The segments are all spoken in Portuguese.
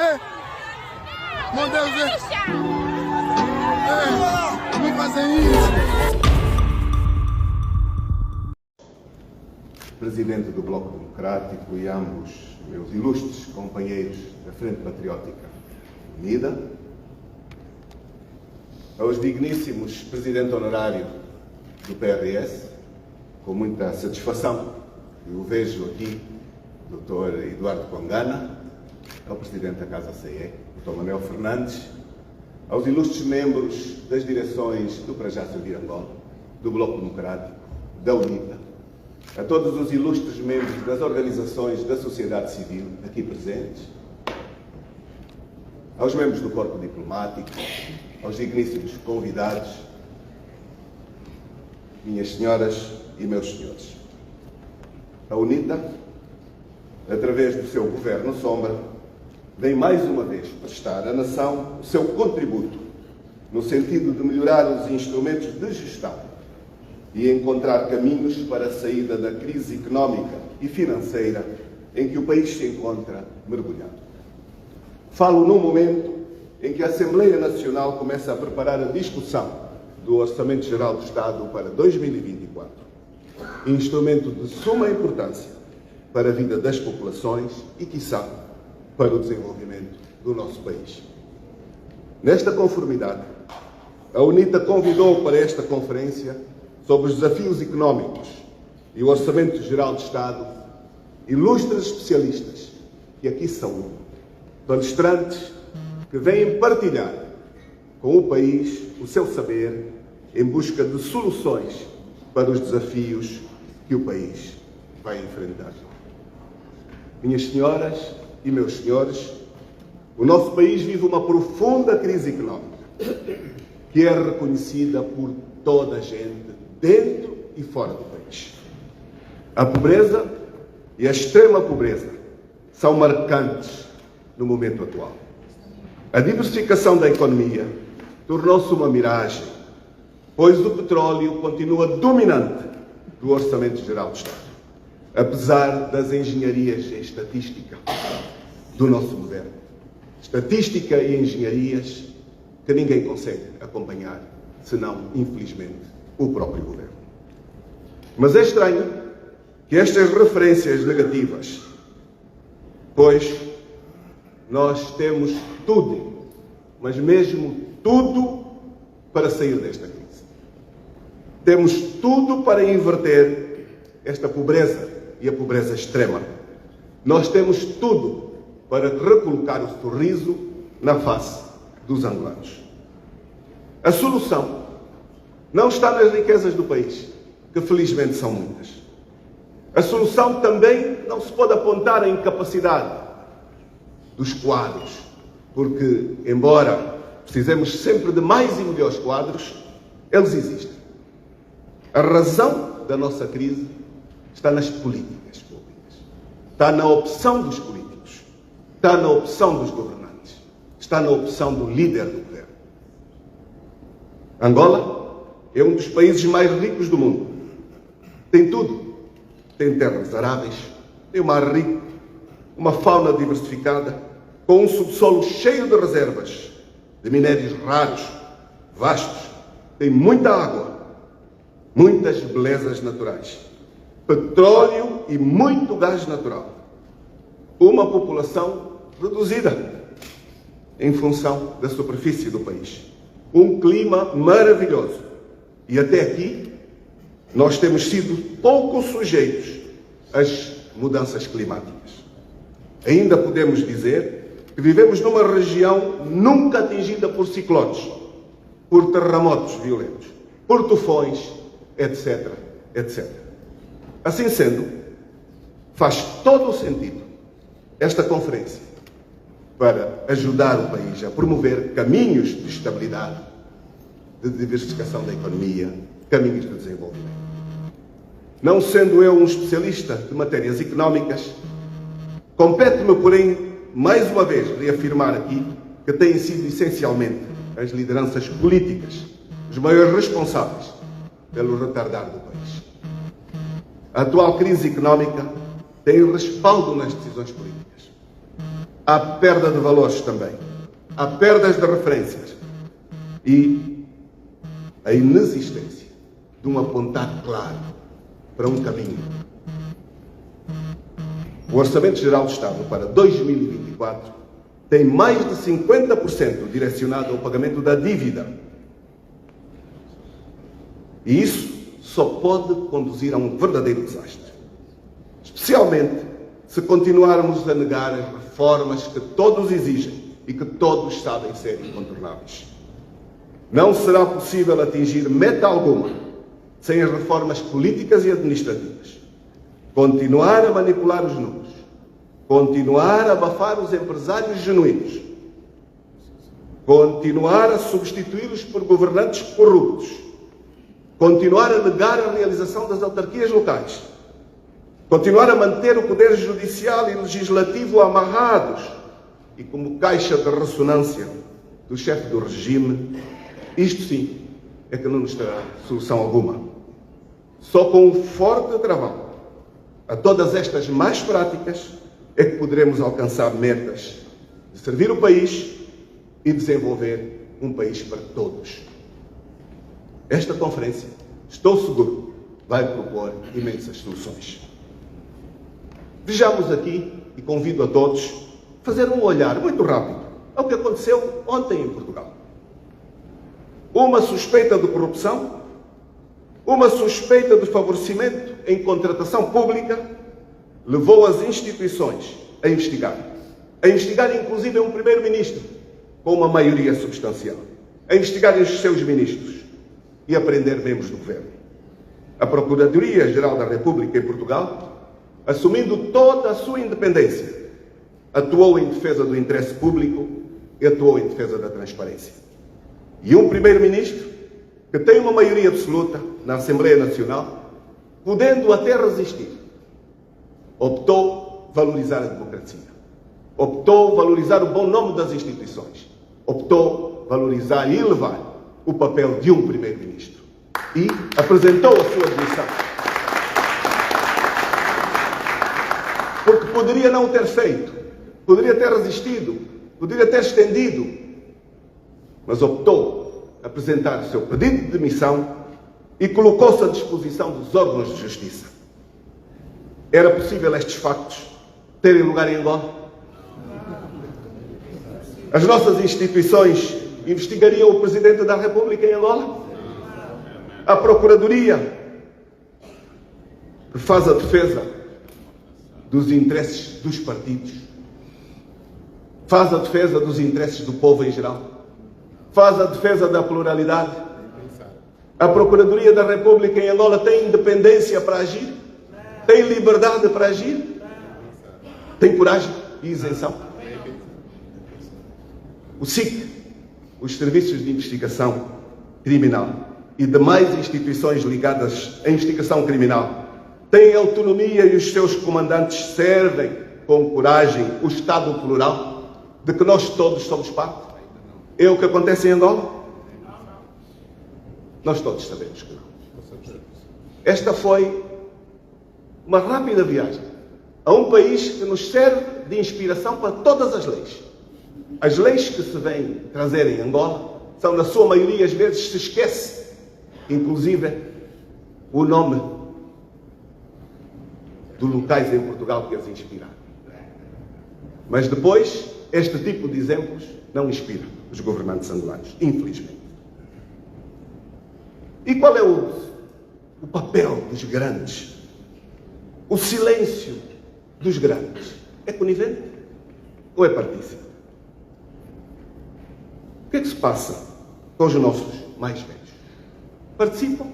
Meu Deus, não fazem isso. Presidente do Bloco Democrático e ambos meus ilustres companheiros da Frente Patriótica Unida, aos digníssimos Presidente Honorário do PRS, com muita satisfação, eu vejo aqui o Dr. Eduardo Congana, ao Presidente da Casa CE, Dr. Manuel Fernandes, aos ilustres membros das direções do Para-Já Servir Angola, do Bloco Democrático, da UNITA, a todos os ilustres membros das organizações da sociedade civil aqui presentes, aos membros do corpo diplomático, aos digníssimos convidados, minhas senhoras e meus senhores. A UNITA, através do seu Governo Sombra, vem mais uma vez prestar à nação o seu contributo no sentido de melhorar os instrumentos de gestão e encontrar caminhos para a saída da crise económica e financeira em que o país se encontra mergulhado. Falo num momento em que a Assembleia Nacional começa a preparar a discussão do Orçamento Geral do Estado para 2024, instrumento de suma importância para a vida das populações e, quiçá, para o desenvolvimento do nosso país. Nesta conformidade, a UNITA convidou para esta conferência sobre os desafios económicos e o Orçamento Geral do Estado ilustres especialistas que aqui são palestrantes que vêm partilhar com o país o seu saber em busca de soluções para os desafios que o país vai enfrentar. Minhas senhoras e meus senhores, o nosso país vive uma profunda crise económica que é reconhecida por toda a gente, dentro e fora do país. A pobreza e a extrema pobreza são marcantes no momento atual. A diversificação da economia tornou-se uma miragem, pois o petróleo continua dominante do Orçamento Geral do Estado, apesar das engenharias em estatística do nosso governo. Estatística e engenharias que ninguém consegue acompanhar, senão, infelizmente, o próprio governo. Mas é estranho que estas referências negativas, pois nós temos tudo, mas mesmo tudo para sair desta crise. Temos tudo para inverter esta pobreza e a pobreza extrema. Nós temos tudo para recolocar o sorriso na face dos angolanos. A solução não está nas riquezas do país, que felizmente são muitas. A solução também não se pode apontar à incapacidade dos quadros, porque, embora precisemos sempre de mais e melhores quadros, eles existem. A razão da nossa crise está nas políticas públicas, está na opção dos políticos, está na opção dos governantes, está na opção do líder do governo. Angola é um dos países mais ricos do mundo. Tem tudo. Tem terras aráveis, tem uma fauna diversificada, com um subsolo cheio de reservas, de minérios raros, vastos. Tem muita água, muitas belezas naturais, petróleo e muito gás natural. Uma população reduzida em função da superfície do país. Um clima maravilhoso. E até aqui, nós temos sido pouco sujeitos às mudanças climáticas. Ainda podemos dizer que vivemos numa região nunca atingida por ciclones, por terremotos violentos, por tufões, etc, etc. Assim sendo, faz todo o sentido esta conferência para ajudar o país a promover caminhos de estabilidade, de diversificação da economia, caminhos de desenvolvimento. Não sendo eu um especialista de matérias económicas, compete-me, porém, mais uma vez, reafirmar aqui que têm sido essencialmente as lideranças políticas os maiores responsáveis pelo retardar do país. A atual crise económica tem respaldo nas decisões políticas. há perda de valores também, há perdas de referências e a inexistência de um apontar claro para um caminho. O Orçamento Geral do Estado para 2024 tem mais de 50% direcionado ao pagamento da dívida. E isso só pode conduzir a um verdadeiro desastre. Especialmente se continuarmos a negar as reformas que todos exigem e que todos sabem ser incontornáveis. Não será possível atingir meta alguma sem as reformas políticas e administrativas. Continuar a manipular os números, continuar a abafar os empresários genuínos, continuar a substituí-los por governantes corruptos, continuar a negar a realização das autarquias locais, continuar a manter o poder judicial e legislativo amarrados e como caixa de ressonância do chefe do regime, isto sim é que não nos terá solução alguma. Só com um forte travão a todas estas más práticas é que poderemos alcançar metas de servir o país e desenvolver um país para todos. Esta conferência, estou seguro, vai propor imensas soluções. Vejamos aqui, e convido a todos, a fazer um olhar muito rápido ao que aconteceu ontem em Portugal. Uma suspeita de corrupção, uma suspeita de favorecimento em contratação pública, levou as instituições a investigar inclusive um primeiro-ministro com uma maioria substancial, a investigar os seus ministros e a prender membros do governo. A Procuradoria-Geral da República em Portugal, assumindo toda a sua independência, atuou em defesa do interesse público e atuou em defesa da transparência. E um primeiro-ministro que tem uma maioria absoluta na Assembleia Nacional, podendo até resistir, optou valorizar a democracia, optou valorizar o bom nome das instituições, optou valorizar e elevar o papel de um primeiro-ministro e apresentou a sua demissão. Porque poderia não ter feito, poderia ter resistido, poderia ter estendido, mas optou apresentar o seu pedido de demissão e colocou-se à disposição dos órgãos de justiça. Era possível estes factos terem lugar em Angola? As nossas instituições investigariam o Presidente da República em Angola? A Procuradoria, que faz a defesa dos interesses dos partidos, faz a defesa dos interesses do povo em geral, faz a defesa da pluralidade. A Procuradoria da República em Angola tem independência para agir? Tem liberdade para agir? Tem coragem e isenção? O SIC, os Serviços de Investigação Criminal e demais instituições ligadas à investigação criminal têm autonomia e os seus comandantes servem com coragem o Estado plural de que nós todos somos parte? É o que acontece em Angola? Nós todos sabemos que não. Esta foi uma rápida viagem a um país que nos serve de inspiração para todas as leis. As leis que se vêm trazer em Angola são, na sua maioria, às vezes se esquece, inclusive, o nome dos locais em Portugal que as inspiraram. Mas depois, este tipo de exemplos não inspira os governantes angolanos, infelizmente. E qual é o papel dos grandes? O silêncio dos grandes é conivente ou é partícipe? O que é que se passa com os nossos mais velhos? Participam?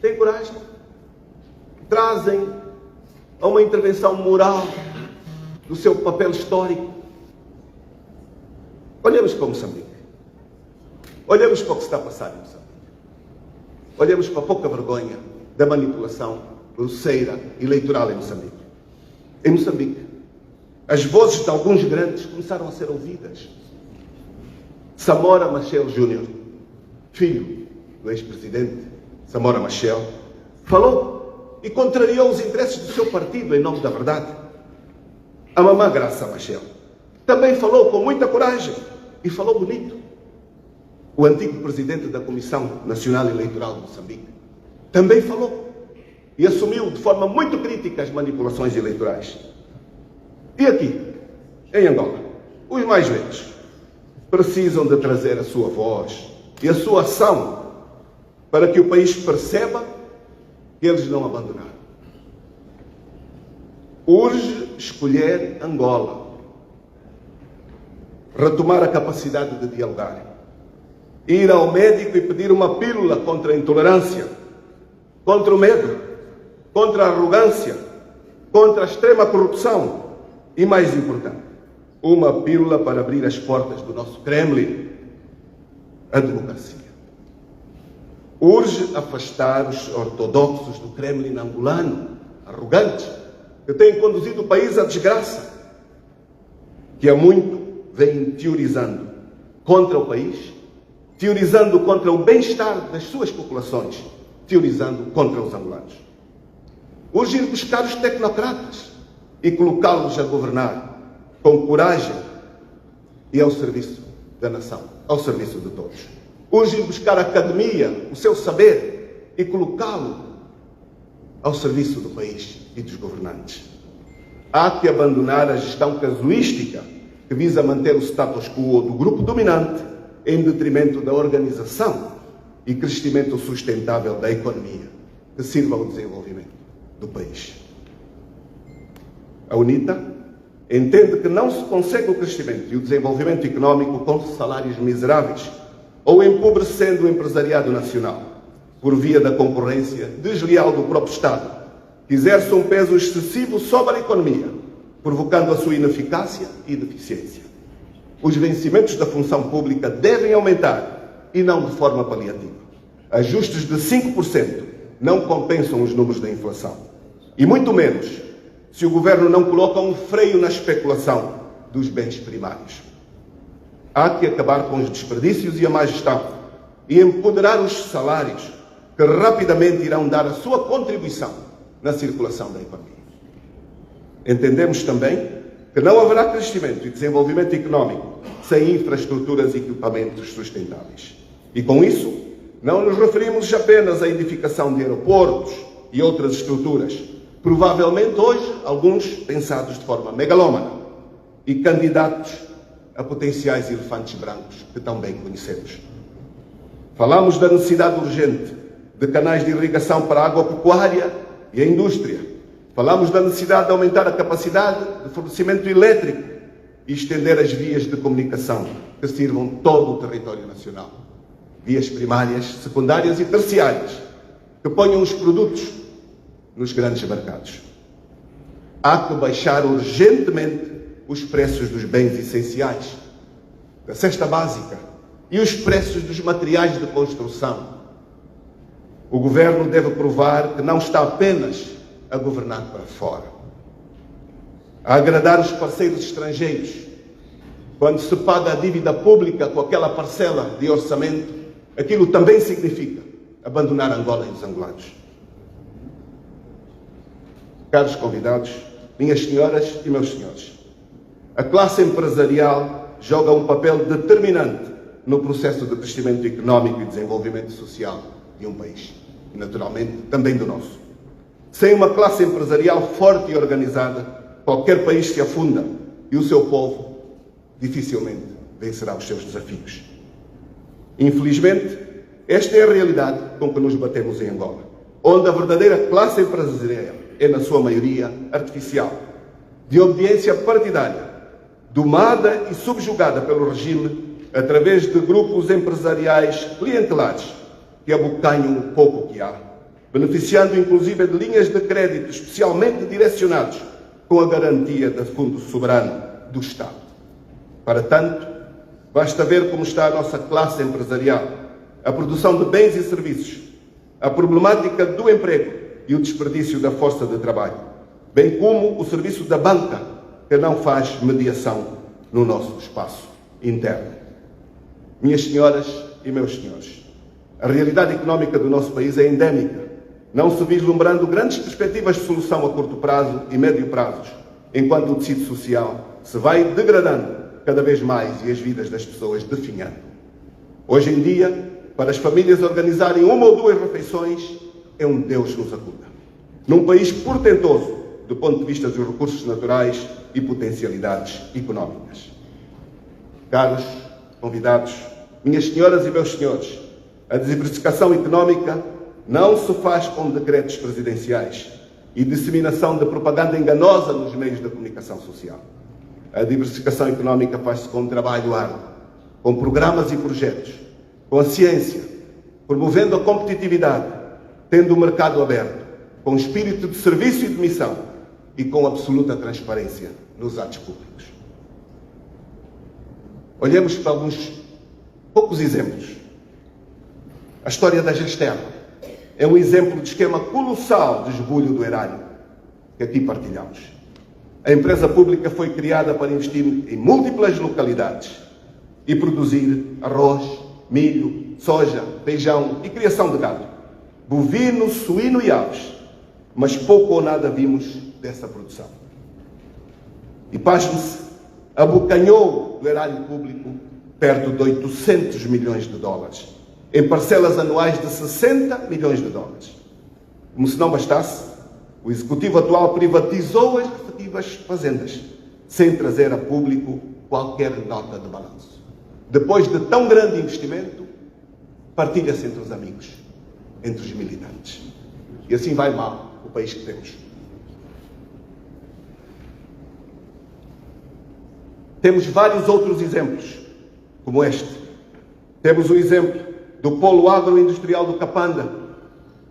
Têm coragem? Trazem a uma intervenção moral do seu papel histórico? Olhemos para Moçambique. Olhemos para o que está a passar em Moçambique. Olhemos para a pouca vergonha da manipulação grosseira eleitoral em Moçambique. Em Moçambique, as vozes de alguns grandes começaram a ser ouvidas. Samora Machel Júnior, filho do ex-presidente Samora Machel, falou e contrariou os interesses do seu partido em nome da verdade. A mamã Graça Machel também falou com muita coragem e falou bonito. O antigo presidente da Comissão Nacional Eleitoral de Moçambique também falou e assumiu de forma muito crítica as manipulações eleitorais. E aqui, em Angola, os mais velhos precisam de trazer a sua voz e a sua ação para que o país perceba que eles não abandonaram. Urge escolher Angola, retomar a capacidade de dialogar, ir ao médico e pedir uma pílula contra a intolerância, contra o medo, contra a arrogância, contra a extrema corrupção e, mais importante, uma pílula para abrir as portas do nosso Kremlin, a democracia. Urge afastar os ortodoxos do Kremlin angolano, arrogantes, que têm conduzido o país à desgraça, que há muito vêm teorizando contra o país, teorizando contra o bem-estar das suas populações, teorizando contra os angolanos. Urge ir buscar os tecnocratas e colocá-los a governar com coragem e ao serviço da nação, ao serviço de todos. Urge ir buscar a academia, o seu saber, e colocá-lo ao serviço do país e dos governantes. Há que abandonar a gestão casuística que visa manter o status quo do grupo dominante em detrimento da organização e crescimento sustentável da economia que sirva ao desenvolvimento do país. A UNITA entende que não se consegue o crescimento e o desenvolvimento económico com salários miseráveis ou empobrecendo o empresariado nacional por via da concorrência desleal do próprio Estado, que exerce um peso excessivo sobre a economia, provocando a sua ineficácia e deficiência. Os vencimentos da função pública devem aumentar e não de forma paliativa. Ajustes de 5% não compensam os números da inflação. E muito menos se o governo não coloca um freio na especulação dos bens primários. Há que acabar com os desperdícios e a má gestão e empoderar os salários que rapidamente irão dar a sua contribuição na circulação da economia. Entendemos também que não haverá crescimento e desenvolvimento económico sem infraestruturas e equipamentos sustentáveis. E com isso, não nos referimos apenas à edificação de aeroportos e outras estruturas, provavelmente hoje alguns pensados de forma megalómana e candidatos a potenciais elefantes brancos que tão bem conhecemos. Falamos da necessidade urgente de canais de irrigação para a agropecuária e a indústria. Falamos da necessidade de aumentar a capacidade de fornecimento elétrico e estender as vias de comunicação que sirvam todo o território nacional. Vias primárias, secundárias e terciárias, que ponham os produtos nos grandes mercados. Há que baixar urgentemente os preços dos bens essenciais, da cesta básica e os preços dos materiais de construção. O governo deve provar que não está apenas a governar para fora, a agradar os parceiros estrangeiros. Quando se paga a dívida pública com aquela parcela de orçamento, aquilo também significa abandonar Angola e os angolanos. Caros convidados, minhas senhoras e meus senhores, a classe empresarial joga um papel determinante no processo de crescimento económico e desenvolvimento social de um país, e naturalmente também do nosso. Sem uma classe empresarial forte e organizada, qualquer país se afunda e o seu povo dificilmente vencerá os seus desafios. Infelizmente, esta é a realidade com que nos batemos em Angola, onde a verdadeira classe empresarial é, na sua maioria, artificial, de obediência partidária, domada e subjugada pelo regime através de grupos empresariais clientelares que abocanham o pouco que há, beneficiando inclusive de linhas de crédito especialmente direcionados com a garantia do Fundo Soberano do Estado. Para tanto, basta ver como está a nossa classe empresarial, a produção de bens e serviços, a problemática do emprego e o desperdício da força de trabalho, bem como o serviço da banca, que não faz mediação no nosso espaço interno. Minhas senhoras e meus senhores, a realidade económica do nosso país é endémica, não se vislumbrando grandes perspectivas de solução a curto prazo e médio prazo, enquanto o tecido social se vai degradando cada vez mais e as vidas das pessoas definhando. Hoje em dia, para as famílias organizarem uma ou duas refeições, é um Deus nos acuda. Num país portentoso do ponto de vista dos recursos naturais e potencialidades económicas. Caros convidados, minhas senhoras e meus senhores, a diversificação económica não se faz com decretos presidenciais e disseminação de propaganda enganosa nos meios da comunicação social. A diversificação económica faz-se com um trabalho árduo, com programas e projetos, com a ciência, promovendo a competitividade, tendo o mercado aberto, com espírito de serviço e de missão e com absoluta transparência nos atos públicos. Olhemos para alguns poucos exemplos. A história da Gestel é um exemplo de esquema colossal de esbulho do erário que aqui partilhamos. A empresa pública foi criada para investir em múltiplas localidades e produzir arroz, milho, soja, feijão e criação de gado, bovino, suíno e aves, mas pouco ou nada vimos dessa produção. E pasme-se, abocanhou do erário público perto de 800 milhões de dólares, em parcelas anuais de 60 milhões de dólares. Como se não bastasse, o executivo atual privatizou as respectivas fazendas, sem trazer a público qualquer nota de balanço. Depois de tão grande investimento, partilha-se entre os amigos, entre os militantes. E assim vai mal o país que temos. Temos vários outros exemplos, como este. Temos o exemplo do Polo Agroindustrial do Capanda,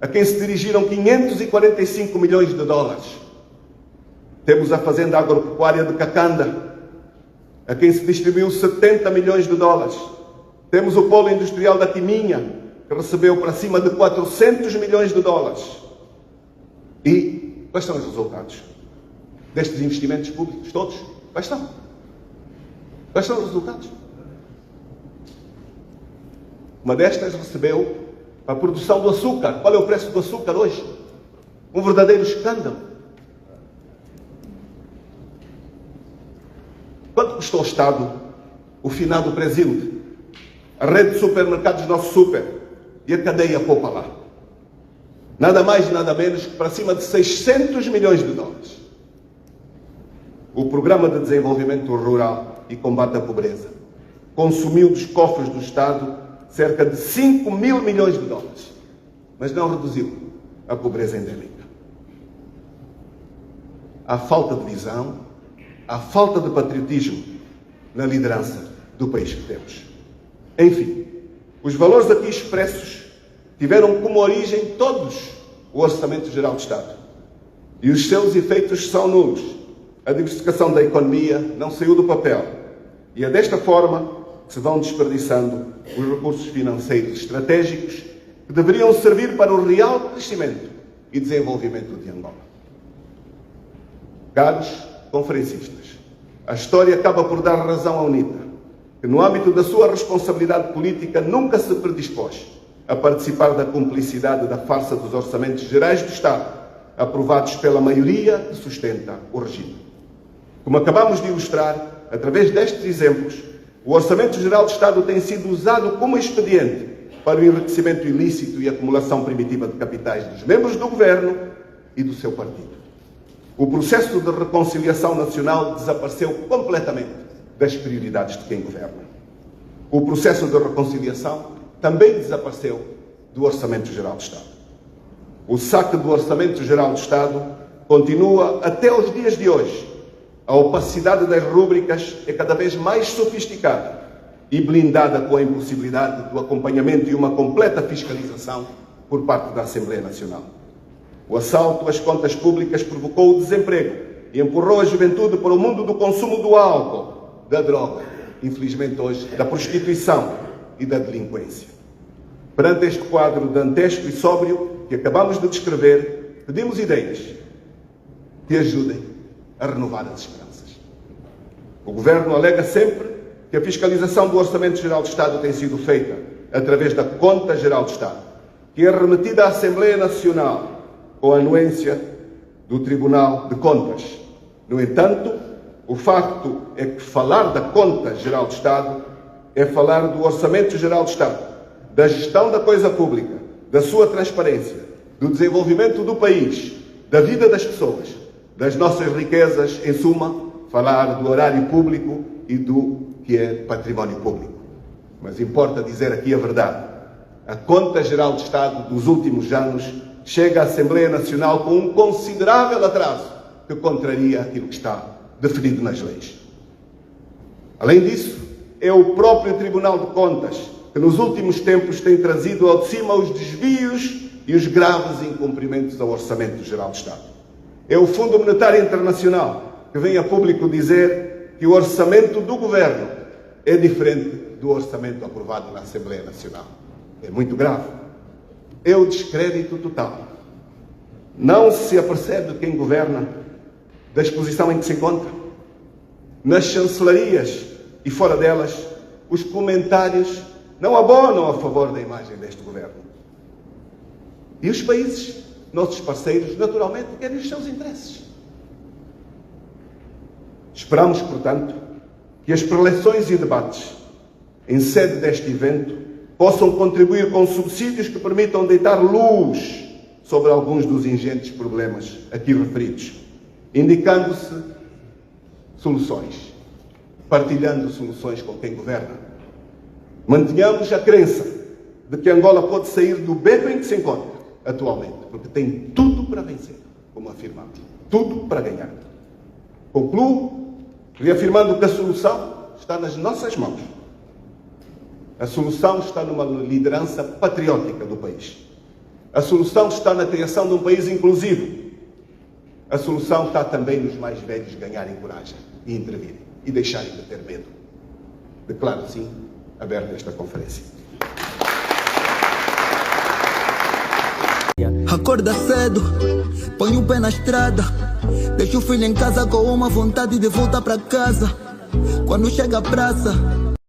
a quem se dirigiram 545 milhões de dólares. Temos a Fazenda Agropecuária de Cacanda, a quem se distribuiu 70 milhões de dólares. Temos o Polo Industrial da Timinha, que recebeu para cima de 400 milhões de dólares. E quais são os resultados destes investimentos públicos? Todos? Quais são? Quais são os resultados? Uma destas recebeu a produção do açúcar. Qual é o preço do açúcar hoje? Um verdadeiro escândalo. Quanto custou ao Estado o finado Presilde, a rede de supermercados Nosso Super e a cadeia Poupa Lá? Nada mais, nada menos que para cima de 600 milhões de dólares. O Programa de Desenvolvimento Rural e Combate à Pobreza consumiu dos cofres do Estado cerca de 5 mil milhões de dólares, mas não reduziu a pobreza endémica. Há falta de visão, há falta de patriotismo na liderança do país que temos. Enfim, os valores aqui expressos tiveram como origem todos o Orçamento Geral do Estado. E os seus efeitos são nulos. A diversificação da economia não saiu do papel. E é desta forma que se vão desperdiçando os recursos financeiros estratégicos que deveriam servir para o real crescimento e desenvolvimento de Angola. Caros conferencistas, a história acaba por dar razão à UNITA, que no âmbito da sua responsabilidade política nunca se predispôs a participar da cumplicidade da farsa dos orçamentos gerais do Estado, aprovados pela maioria que sustenta o regime. Como acabamos de ilustrar, através destes exemplos, o Orçamento Geral do Estado tem sido usado como expediente para o enriquecimento ilícito e acumulação primitiva de capitais dos membros do Governo e do seu partido. O processo de reconciliação nacional desapareceu completamente das prioridades de quem governa. O processo de reconciliação também desapareceu do Orçamento Geral do Estado. O saque do Orçamento Geral do Estado continua até os dias de hoje. A opacidade das rúbricas é cada vez mais sofisticada e blindada com a impossibilidade do acompanhamento e uma completa fiscalização por parte da Assembleia Nacional. O assalto às contas públicas provocou o desemprego e empurrou a juventude para o mundo do consumo do álcool, da droga, infelizmente hoje, da prostituição e da delinquência. Perante este quadro dantesco e sóbrio que acabamos de descrever, pedimos ideias que ajudem a renovar as esperanças. O Governo alega sempre que a fiscalização do Orçamento Geral do Estado tem sido feita através da Conta Geral do Estado, que é remetida à Assembleia Nacional com a anuência do Tribunal de Contas. No entanto, O facto é que falar da Conta Geral do Estado é falar do Orçamento Geral do Estado, da gestão da coisa pública, da sua transparência, do desenvolvimento do país, da vida das pessoas, das nossas riquezas, em suma, falar do horário público e do que é património público. Mas importa dizer aqui a verdade. A Conta Geral do Estado dos últimos anos chega à Assembleia Nacional com um considerável atraso que contraria aquilo que está definido nas leis. Além disso, é o próprio Tribunal de Contas que nos últimos tempos tem trazido ao de cima os desvios e os graves incumprimentos ao Orçamento Geral do Estado. É o Fundo Monetário Internacional que vem a público dizer que o orçamento do Governo é diferente do orçamento aprovado na Assembleia Nacional. É muito grave. É o descrédito total. Não se apercebe quem governa da exposição em que se encontra. Nas chancelarias e fora delas, os comentários não abonam a favor da imagem deste governo. E os países, nossos parceiros, naturalmente, querem os seus interesses. Esperamos, portanto, que as preleções e debates em sede deste evento possam contribuir com subsídios que permitam deitar luz sobre alguns dos ingentes problemas aqui referidos, indicando-se soluções, partilhando soluções com quem governa. Mantenhamos a crença de que Angola pode sair do beco em que se encontra atualmente, porque tem tudo para vencer, como afirmamos, tudo para ganhar. Concluo reafirmando que a solução está nas nossas mãos. A solução está numa liderança patriótica do país. A solução está na criação de um país inclusivo. A solução está também nos mais velhos ganharem coragem e intervirem e deixarem de ter medo. Declaro, sim, aberta esta conferência. Acorda cedo, põe o pé na estrada, deixa o filho em casa com uma vontade de voltar para casa. Quando chega a praça,